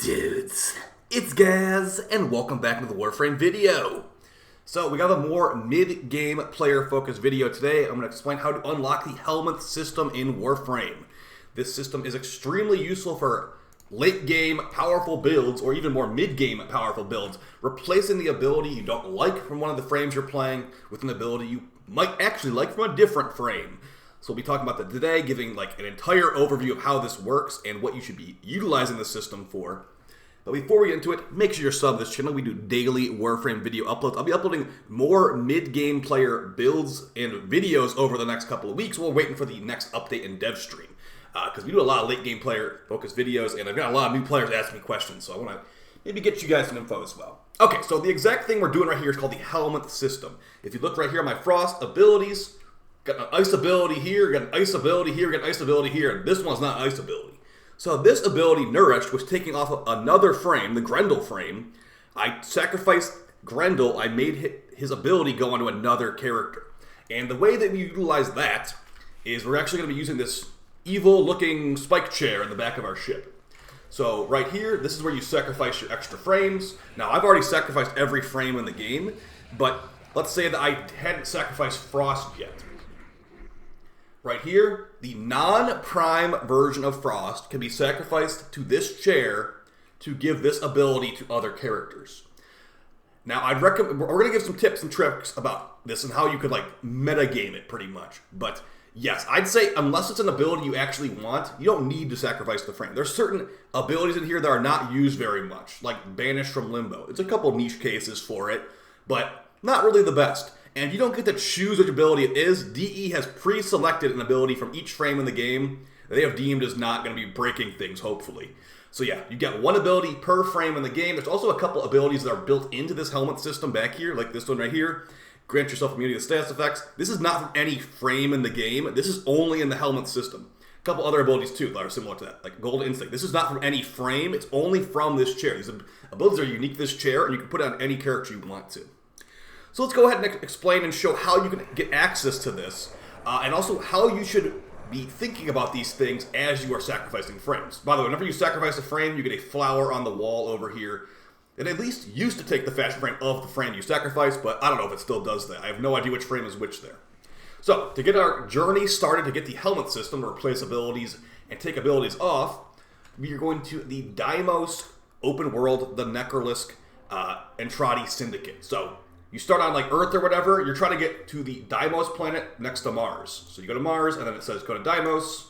dudes? It's Gaz, and welcome back to the Warframe video. So, we got a more mid-game player-focused video today. I'm going to explain how to unlock the Helminth system in Warframe. This system is extremely useful for late-game powerful builds, or even more mid-game powerful builds, replacing the ability you don't like from one of the frames you're playing with an ability you might actually like from a different frame. So we'll be talking about that today, giving like an entire overview of how this works and what you should be utilizing the system for. But before we get into it, make sure you're subbed to this channel. We do daily Warframe video uploads. I'll be uploading more mid-game player builds and videos over the next couple of weeks. We're waiting for the next update in dev stream. Because we do a lot of late-game player-focused videos, and I've got a lot of new players asking me questions, so I want to maybe get you guys some info as well. Okay, so the exact thing we're doing right here is called the Helminth system. If you look right here on my Frost abilities, got an ice ability here, got an ice ability here, got an ice ability here, and this one's not ice ability. So this ability, Nourished, was taking off of another frame, the Grendel frame. I sacrificed Grendel, I made his ability go onto another character. And the way that we utilize that is we're actually going to be using this evil-looking spike chair in the back of our ship. So right here, this is where you sacrifice your extra frames. Now, I've already sacrificed every frame in the game, but let's say that I hadn't sacrificed Frost yet. Right here, the non-prime version of Frost can be sacrificed to this chair to give this ability to other characters. Now, I'd recommend, we're going to give some tips and tricks about this and how you could like metagame it pretty much. But yes, I'd say unless it's an ability you actually want, you don't need to sacrifice the frame. There's certain abilities in here that are not used very much, like Banish from Limbo. It's a couple niche cases for it, but not really the best. And you don't get to choose which ability it is. DE has pre-selected an ability from each frame in the game that they have deemed as not going to be breaking things, hopefully. So yeah, you get one ability per frame in the game. There's also a couple abilities that are built into this Helminth system back here, like this one right here. Grant yourself immunity to status effects. This is not from any frame in the game. This is only in the Helminth system. A couple other abilities too that are similar to that, like Gold Instinct. This is not from any frame. It's only from this chair. These abilities are unique to this chair, and you can put it on any character you want to. So let's go ahead and explain and show how you can get access to this, and also how you should be thinking about these things as you are sacrificing frames. By the way, whenever you sacrifice a frame, you get a flower on the wall over here. It at least used to take the fashion frame of the frame you sacrificed, but I don't know if it still does that. I have no idea which frame is which there. So, to get our journey started to get the Helminth system to replace abilities and take abilities off, we are going to the deimos open world, the Necrolisk Entrati Syndicate. So, you start on like Earth or whatever, you're trying to get to the Deimos planet next to Mars. So you go to Mars, and then it says go to Deimos,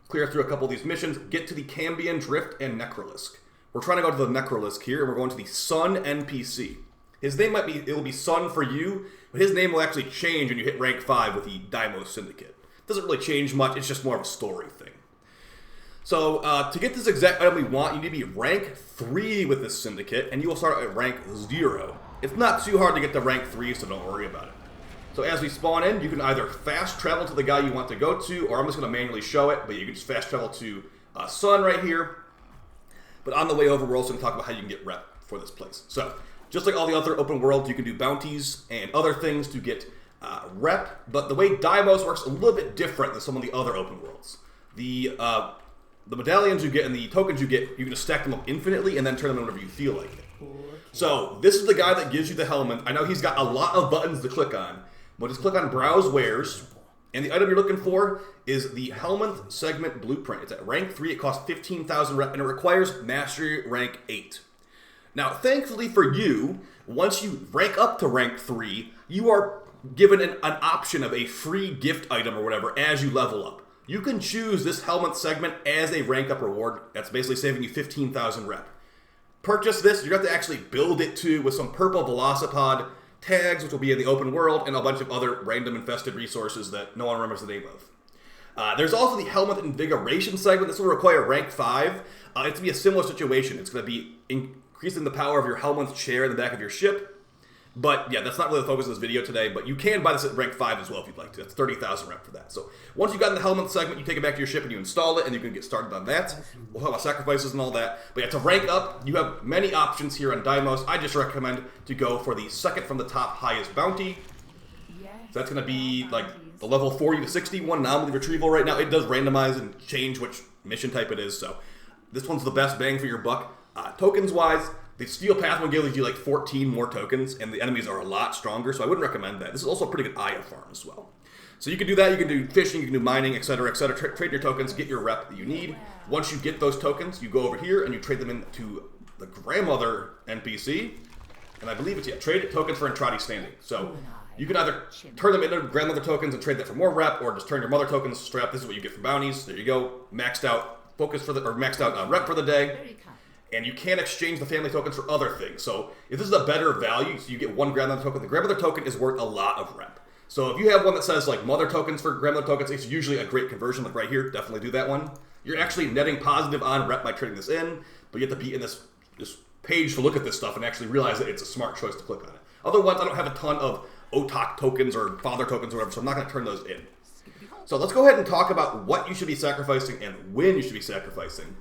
clear through a couple of these missions, get to the Cambion Drift and Necrolisk. We're trying to go to the Necrolisk here, and we're going to the Sun NPC. His name might be, it'll be Sun for you, but his name will actually change when you hit rank 5 with the Deimos Syndicate. Doesn't really change much, it's just more of a story thing. So, to get this exact item we want, you need to be rank 3 with this syndicate, and you will start at rank 0. It's not too hard to get to rank 3, so don't worry about it. So as we spawn in, you can either fast travel to the guy you want to go to, or I'm just going to manually show it, but you can just fast travel to Sun right here. But on the way over, we're also going to talk about how you can get rep for this place. So, just like all the other open worlds, you can do bounties and other things to get rep, but the way Deimos works is a little bit different than some of the other open worlds. The medallions you get and the tokens you get, you can just stack them up infinitely and then turn them whenever you feel like it. So, this is the guy that gives you the Helminth. I know he's got a lot of buttons to click on, but just click on Browse Wares, and the item you're looking for is the Helminth Segment Blueprint. It's at rank 3, it costs 15,000 rep, and it requires Mastery rank 8. Now, thankfully for you, once you rank up to rank 3, you are given an option of a free gift item or whatever as you level up. You can choose this Helminth segment as a rank up reward. That's basically saving you 15,000 rep. Purchase this, you're going to have to actually build it too with some purple Velocipod tags, which will be in the open world, and a bunch of other random infested resources that no one remembers the name of. There's also the Helminth Invigoration segment. This will require rank 5. It's going to be a similar situation. It's going to be increasing the power of your Helminth chair in the back of your ship. But yeah, that's not really the focus of this video today, but you can buy this at rank 5 as well if you'd like to. That's 30,000 rep for that. So once you've gotten the Helminth segment, you take it back to your ship and you install it, and you can get started on that. We'll talk about sacrifices and all that. But yeah, to rank up, you have many options here on Deimos. I just recommend to go for the second from the top highest bounty. So that's going to be like the level 40 to 61 anomaly retrieval right now. It does randomize and change which mission type it is, so This one's the best bang for your buck. Tokens-wise, the Steel Pathway gives you like 14 more tokens, and the enemies are a lot stronger, so I wouldn't recommend that. This is also a pretty good Aya farm as well. So you can do that, you can do fishing, you can do mining, etc., etc. Trade your tokens, get your rep that you need. Once you get those tokens, you go over here and you trade them into the grandmother NPC, and I believe it's, trade tokens for Entrati standing. So you can either turn them into grandmother tokens and trade that for more rep, or just turn your mother tokens straight up. This is what you get for bounties. There you go. Maxed out focus for the, or maxed out rep for the day. And you can exchange the family tokens for other things. So if this is a better value, so you get one grandmother token, the grandmother token is worth a lot of rep. So if you have one that says like mother tokens for grandmother tokens, it's usually a great conversion, like right here. Definitely do that one. You're actually netting positive on rep by trading this in, but you have to be in this page to look at this stuff and actually realize that it's a smart choice to click on it. Other ones, I don't have a ton of OTOC tokens or father tokens or whatever, so I'm not going to turn those in. So let's go ahead and talk about what you should be sacrificing and when you should be sacrificing.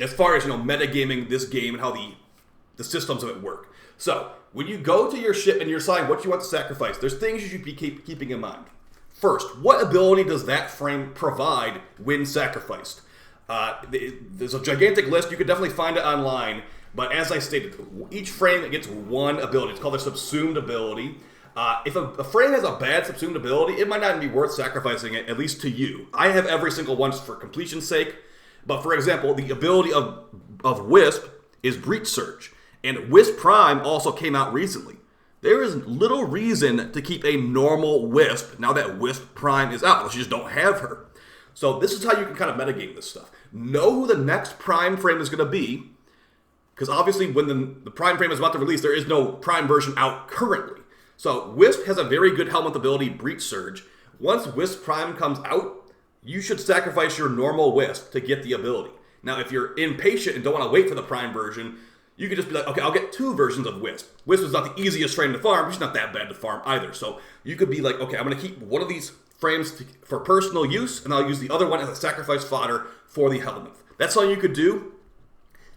As far as, metagaming this game and how the systems of it work. So, when you go to your ship and you're deciding what you want to sacrifice, there's things you should be keeping in mind. First, what ability does that frame provide when sacrificed? There's a gigantic list. You could definitely find it online. But as I stated, each frame gets one ability. It's called a subsumed ability. If a frame has a bad subsumed ability, it might not even be worth sacrificing it, at least to you. I have every single one for completion's sake. But for example, the ability of Wisp is Breach Surge. And Wisp Prime also came out recently. There is little reason to keep a normal Wisp now that Wisp Prime is out, unless you just don't have her. So this is how you can kind of metagame this stuff. Know who the next Prime frame is going to be, because obviously when the Prime frame is about to release, there is no Prime version out currently. So Wisp has a very good Helminth ability, Breach Surge. Once Wisp Prime comes out, you should sacrifice your normal Wisp to get the ability. Now, if you're impatient and don't want to wait for the Prime version, you could just be like, okay, I'll get two versions of Wisp. Wisp is not the easiest frame to farm, but it's not that bad to farm either. So you could be like, okay, I'm going to keep one of these frames for personal use, and I'll use the other one as a sacrifice fodder for the Helminth. That's all you could do.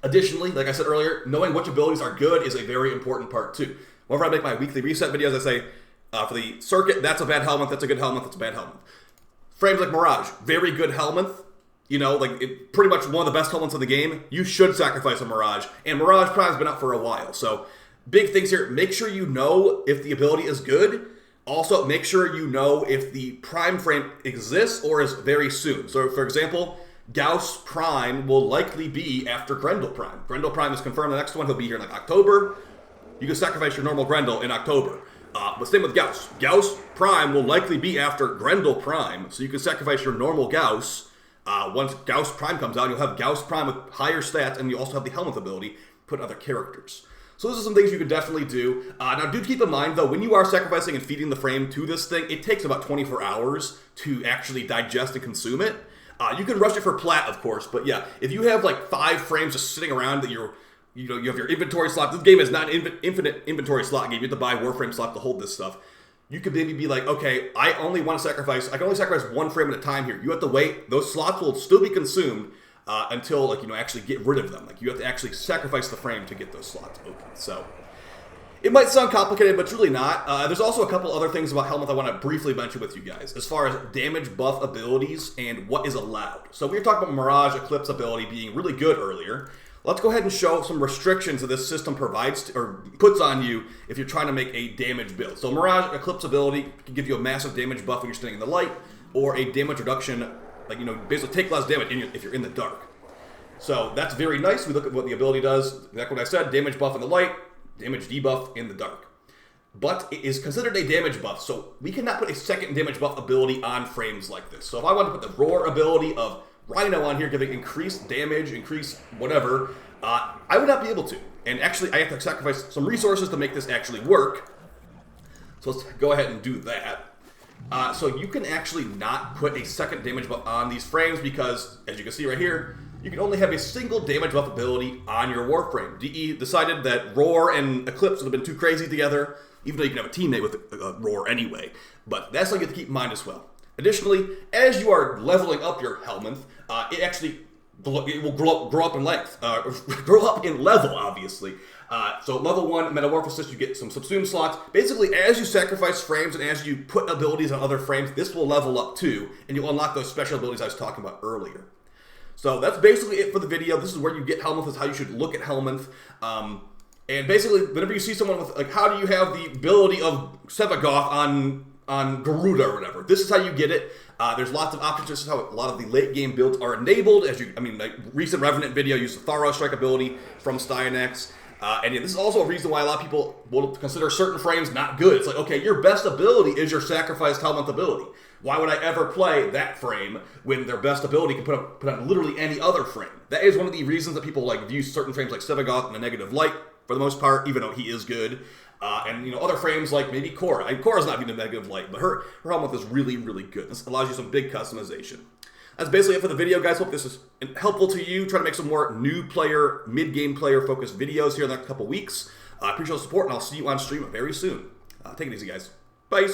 Additionally, like I said earlier, knowing which abilities are good is a very important part too. Whenever I make my weekly reset videos, I say, for the circuit, that's a bad Helminth, that's a good Helminth, that's a bad Helminth. Frames like Mirage, very good Helminth. Pretty much one of the best Helminths in the game. You should sacrifice a Mirage. And Mirage Prime's been out for a while. So, big things here. Make sure you know if the ability is good. Also, make sure you know if the Prime frame exists or is very soon. So, for example, Gauss Prime will likely be after Grendel Prime. Grendel Prime is confirmed the next one. He'll be here in October. You can sacrifice your normal Grendel in October. But same with Gauss. Gauss Prime will likely be after Grendel Prime, so you can sacrifice your normal Gauss. Once Gauss Prime comes out, you'll have Gauss Prime with higher stats, and you also have the Helminth ability, put other characters. So those are some things you could definitely do. Now do keep in mind, though, when you are sacrificing and feeding the frame to this thing, it takes about 24 hours to actually digest and consume it. You can rush it for plat, of course, but yeah, if you have like 5 frames just sitting around that you have your inventory slot. This game is not an infinite inventory slot game. You have to buy Warframe slot to hold this stuff. You could maybe be like, okay, I can only sacrifice one frame at a time here. You have to wait. Those slots will still be consumed until actually get rid of them. You have to actually sacrifice the frame to get those slots open. So it might sound complicated, but it's really not. There's also a couple other things about Helminth I want to briefly mention with you guys, as far as damage buff abilities and what is allowed. So we were talking about Mirage Eclipse ability being really good earlier. Let's go ahead and show some restrictions that this system provides or puts on you if you're trying to make a damage build. So Mirage Eclipse ability can give you a massive damage buff when you're standing in the light, or a damage reduction, basically take less damage if you're in the dark. So that's very nice. We look at what the ability does. Like what I said, damage buff in the light, damage debuff in the dark. But it is considered a damage buff, so we cannot put a second damage buff ability on frames like this. So if I want to put the Roar ability of Rhino on here, giving increased damage, increased whatever, I would not be able to. And actually, I have to sacrifice some resources to make this actually work. So let's go ahead and do that. So you can actually not put a second damage buff on these frames because, as you can see right here, you can only have a single damage buff ability on your Warframe. DE decided that Roar and Eclipse would have been too crazy together, even though you can have a teammate with Roar anyway. But that's something you have to keep in mind as well. Additionally, as you are leveling up your Helminth, it will grow up in length, grow up in level, obviously. So level 1 Metamorphosis, you get some subsume slots. Basically, as you sacrifice frames and as you put abilities on other frames, this will level up too, and you'll unlock those special abilities I was talking about earlier. So that's basically it for the video. This is where you get Helminth, is how you should look at Helminth. And basically, whenever you see someone with, like, how do you have the ability of Sevagoth on Garuda or whatever, this is how you get it. There's lots of options. This is how a lot of the late game builds are enabled. Like recent Revenant video used the Tharo Strike ability from Styanax. And this is also a reason why a lot of people will consider certain frames not good. It's like, okay, your best ability is your sacrificed Helminth ability. Why would I ever play that frame when their best ability can put on literally any other frame? That is one of the reasons that people like view certain frames like Sevagoth in a negative light for the most part, even though he is good. And other frames like maybe Korra. Korra's not even a negative light, but her Helminth is really, really good. This allows you some big customization. That's basically it for the video, guys. Hope this is helpful to you. Try to make some more new player, mid-game player focused videos here in the next couple weeks. I appreciate the support, and I'll see you on stream very soon. Take it easy, guys. Bye.